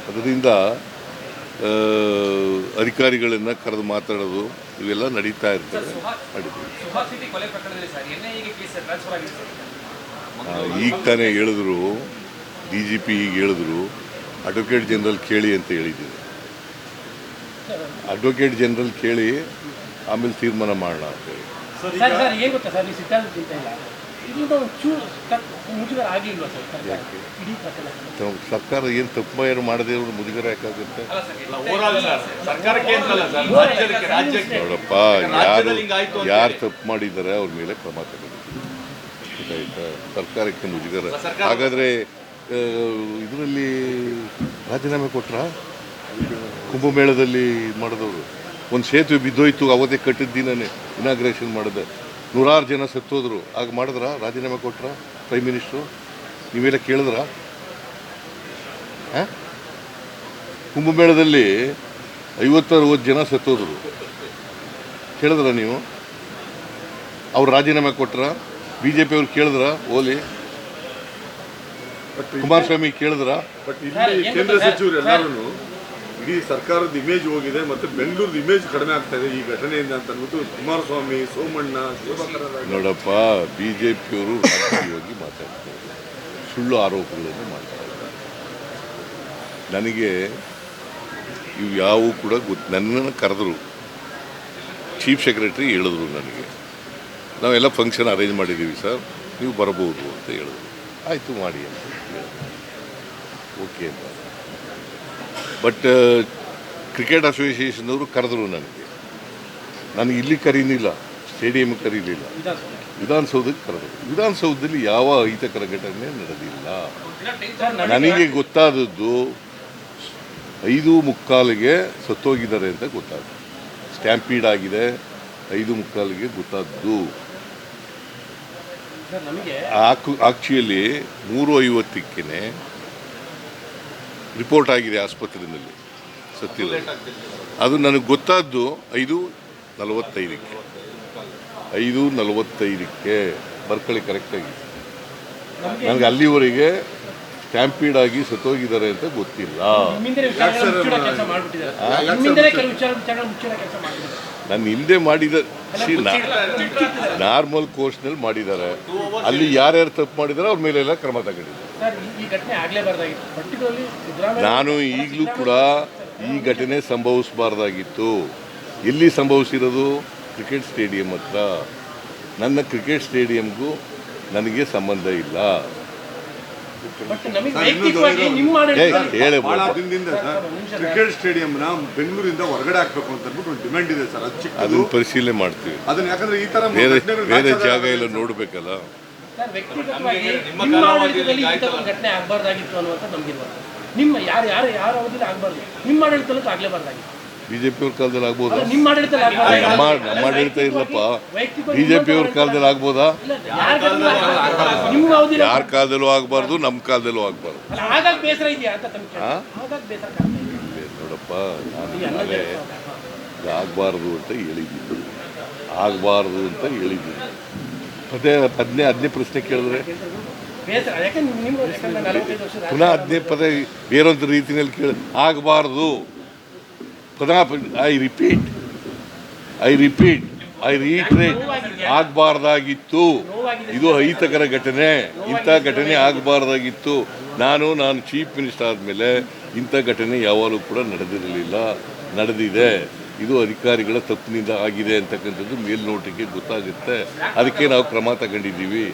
ಅದರಿಂದ ಅಧಿಕಾರಿಗಳನ್ನು ಕರೆದು ಮಾತಾಡೋದು ಇವೆಲ್ಲ ನಡೀತಾ ಇರ್ತದೆ. ಈಗ ತಾನೇ ಹೇಳಿದ್ರು, DGP ಈಗ ಹೇಳಿದ್ರು, ಅಡ್ವೊಕೇಟ್ ಜನರಲ್ ಕೇಳಿ ಅಂತ ಹೇಳಿದ್ದೀನಿ. ಅಡ್ವೊಕೇಟ್ ಜನರಲ್ ಕೇಳಿ ಆಮೇಲೆ ತೀರ್ಮಾನ ಮಾಡೋಣ ಅಂತೇಳಿ. ಸರ್ಕಾರ ಏನು ತಪ್ಪು ಮಾಡದೇ ಮುಜುಗರ ಯಾಕಾಗುತ್ತೆ? ನೋಡಪ್ಪ, ಯಾರು ತಪ್ಪು ಮಾಡಿದ್ದಾರೆ ಅವ್ರ ಮೇಲೆ ಕ್ರಮ ತಗೊಂಡಿದ್ದೀವಿ. ಗೊತ್ತಾಯ್ತಾ? ಸರ್ಕಾರಕ್ಕೆ ಮುಜುಗರ. ಹಾಗಾದರೆ ಇದರಲ್ಲಿ ರಾಜೀನಾಮೆ ಕೊಟ್ರ? ಕುಂಭಮೇಳದಲ್ಲಿ ಮಾಡಿದವರು ಒಂದು ಸೇತುವೆ ಬಿದ್ದೋಯ್ತು, ಅವತ್ತೇ ಕಟ್ಟಿದ್ದಿನೇ ಇನಾಗ್ರೇಷನ್ ಮಾಡಿದೆ, 100 ಜನ ಸತ್ತೋದ್ರು. ಆಗ ಮಾಡಿದ್ರ? ರಾಜೀನಾಮೆ ಕೊಟ್ರ ಪ್ರೈಮ್ ಮಿನಿಸ್ಟ್ರು? ನೀವೆಲ್ಲ ಕೇಳಿದ್ರ? ಕುಂಭಮೇಳದಲ್ಲಿ 50-60 ಜನ ಸತ್ತೋದ್ರು, ಕೇಳಿದ್ರ ನೀವು? ಅವ್ರು ರಾಜೀನಾಮೆ ಕೊಟ್ರ? BJP ಅವ್ರು ಕೇಳಿದ್ರ? ಓಲಿ ಕುಮಾರಸ್ವಾಮಿ ಕೇಳಿದ್ರ? ಬಟ್ ಇಲ್ಲಿ ಕೇಂದ್ರ ಸಚಿವರು ಎಲ್ಲರೂ ಇಡೀ ಸರ್ಕಾರದ ಇಮೇಜ್ ಹೋಗಿದೆ, ಮತ್ತು ಬೆಂಗಳೂರದ ಇಮೇಜ್ ಕಡಿಮೆ ಆಗ್ತಾ ಇದೆ ಈ ಘಟನೆಯಿಂದ ಅಂತ ಅಂದ್ಬಿಟ್ಟು ಕುಮಾರಸ್ವಾಮಿ, ಸೋಮಣ್ಣ, ನೋಡಪ್ಪ, BJPಯವರು ರಾಜಕೀಯವಾಗಿ ಮಾತಾಡ್ತಾರೆ, ಸುಳ್ಳು ಆರೋಪಗಳನ್ನು ಮಾಡ್ತಾ ಇದ್ದಾರೆ. ನನಗೆ ಇವು ಯಾವೂ ಕೂಡ ನನ್ನನ್ನು ಕರೆದ್ರು, ಚೀಫ್ ಸೆಕ್ರೆಟರಿ ಹೇಳಿದ್ರು ನನಗೆ, ನಾವೆಲ್ಲ ಫಂಕ್ಷನ್ ಅರೇಂಜ್ ಮಾಡಿದ್ದೀವಿ ಸರ್, ನೀವು ಬರ್ಬೋದು ಅಂತ ಹೇಳಿದ್ರು. ಆಯಿತು ಮಾಡಿ ಅಂತ ಹೇಳಿದ್ರು. ಓಕೆ ಅಂತ. ಬಟ್ ಕ್ರಿಕೆಟ್ ಅಸೋಸಿಯೇಷನ್ನವರು ಕರೆದ್ರು ನನಗೆ ಇಲ್ಲಿ ಕರೀಲಿಲ್ಲ, ಸ್ಟೇಡಿಯಂ ಕರೀಲಿಲ್ಲ, ವಿಧಾನಸೌಧಕ್ಕೆ ಕರೆದ್ರು. ವಿಧಾನಸೌಧದಲ್ಲಿ ಯಾವ ಅಹಿತಕರ ಘಟನೆ ನಡೆದಿಲ್ಲ. ನನಗೆ ಗೊತ್ತಾದದ್ದು 5:45ಗೆ ಸತ್ತೋಗಿದ್ದಾರೆ ಅಂತ ಗೊತ್ತಾಯಿತು. ಸ್ಟ್ಯಾಂಪೀಡ್ ಆಗಿದೆ 5:45ಗೆ ಗೊತ್ತಾದ್ದು. ಆಕ್ಚುಲಿ 3:50ಕ್ಕೆ ರಿಪೋರ್ಟ್ ಆಗಿದೆ ಆಸ್ಪತ್ರೆಯಲ್ಲಿ ಸತ್ತಿಲ್ಲ. ಅದು ನನಗೆ ಗೊತ್ತಾದ್ದು 5:45ಕ್ಕೆ. 5:45ಕ್ಕೆ ಬರ್ಕಳಿ ಕರೆಕ್ಟಾಗಿ. ನನಗೆ ಅಲ್ಲಿವರೆಗೆ ಸ್ಟ್ಯಾಂಪೀಡ್ ಆಗಿ ಸತ್ತೋಗಿದ್ದಾರೆ ಅಂತ ಗೊತ್ತಿಲ್ಲ. ನನ್ನ ಹಿಂದೆ ಮಾಡಿದ ನಾರ್ಮಲ್ ಕೋರ್ಸ್ನಲ್ಲಿ ಮಾಡಿದ್ದಾರೆ. ಅಲ್ಲಿ ಯಾರ್ಯಾರು ತಪ್ಪು ಮಾಡಿದಾರೆ ಅವ್ರ ಮೇಲೆಲ್ಲ ಕ್ರಮ ತಗೊಂಡಿದ್ದಾರೆ. ನಾನು ಈಗಲೂ ಕೂಡ ಈ ಘಟನೆ ಸಂಭವಿಸಬಾರ್ದಾಗಿತ್ತು. ಎಲ್ಲಿ ಸಂಭವಿಸಿರೋದು? ಕ್ರಿಕೆಟ್ ಸ್ಟೇಡಿಯಂ ಹತ್ರ. ನನ್ನ ಕ್ರಿಕೆಟ್ ಸ್ಟೇಡಿಯಂಗೂ ನನಗೆ ಸಂಬಂಧ ಇಲ್ಲ. ಕ್ರಿಕೆಟ್ ಸ್ಟೇಡಿಯಂನ ಬೆಂಗಳೂರಿಂದ ಹೊರಗಡೆ ಹಾಕ್ಬೇಕು ಅಂತ ಅಂದ್ಬಿಟ್ಟು ಒಂದು ಡಿಮ್ಯಾಂಡ್ ಇದೆ ಸರ್. ಅದನ್ನು ಪರಿಶೀಲನೆ ಮಾಡ್ತೀವಿ. ಅದನ್ನ ಯಾಕಂದ್ರೆ ಈ ತರ ಬೇರೆ ಜಾಗ ಎಲ್ಲ ನೋಡ್ಬೇಕಲ್ಲ. ಘಟನೆ ಆಗಬಾರ್ದಾಗಿತ್ತು ಅನ್ನುವಂಥ ನಮಗಿರ್ಬೋದು. ನಿಮ್ಮ ಯಾರ ಅವಧಿಯಲ್ಲಿ ಆಗಬಾರ್ದು, ನಿಮ್ಮ ಆಡಳಿತದಲ್ಲೂ ಆಗಲೇಬಾರ್ದಾಗಿತ್ತು. BJP ಅವ್ರ ಕಾಲದಲ್ಲಿ ಆಗ್ಬೋದಾ? ನಮ್ಮ ಆಡಳಿತ ಇಲ್ಲಪ್ಪ. BJP ಅವ್ರ ಕಾಲದಲ್ಲಿ ಆಗ್ಬೋದಾ? ಯಾರ ಕಾಲದಲ್ಲೂ ಆಗಬಾರ್ದು, ನಮ್ಮ ಕಾಲದಲ್ಲೂ ಆಗಬಾರ್ದು. ನೋಡಪ್ಪ, ನಾನು ಆಗಬಾರ್ದು ಅಂತ ಹೇಳಿದ್ದೀನಿ, ಆಗಬಾರ್ದು ಅಂತ ಹೇಳಿದ್ದೀನಿ. ಹದಿನೇ ಪ್ರಶ್ನೆ ಕೇಳಿದ್ರೆ ಪುನಃ 15 ಪದ ಬೇರೊಂದು ರೀತಿಯಲ್ಲಿ ಕೇಳಿ ಆಗಬಾರ್ದು. ಪುನಃ ಐ ರಿಪೀಟ್ ಐ ರೀಟ್ರೇಟ್, ಆಗಬಾರ್ದಾಗಿತ್ತು. ಇದು ಅಹಿತಕರ ಘಟನೆ, ಇಂಥ ಘಟನೆ ಆಗಬಾರ್ದಾಗಿತ್ತು. ನಾನು ಚೀಫ್ ಮಿನಿಸ್ಟರ್ ಆದಮೇಲೆ ಇಂಥ ಘಟನೆ ಯಾವಾಗಲೂ ಕೂಡ ನಡೆದಿರಲಿಲ್ಲ, ನಡೆದಿದೆ. ಇದು ಅಧಿಕಾರಿಗಳ ತಪ್ಪಿನಿಂದ ಆಗಿದೆ ಅಂತಕ್ಕಂಥದ್ದು ಮೇಲ್ನೋಟಕ್ಕೆ ಗೊತ್ತಾಗುತ್ತೆ. ಅದಕ್ಕೆ ನಾವು ಕ್ರಮ ತಗೊಂಡಿದ್ದೀವಿ.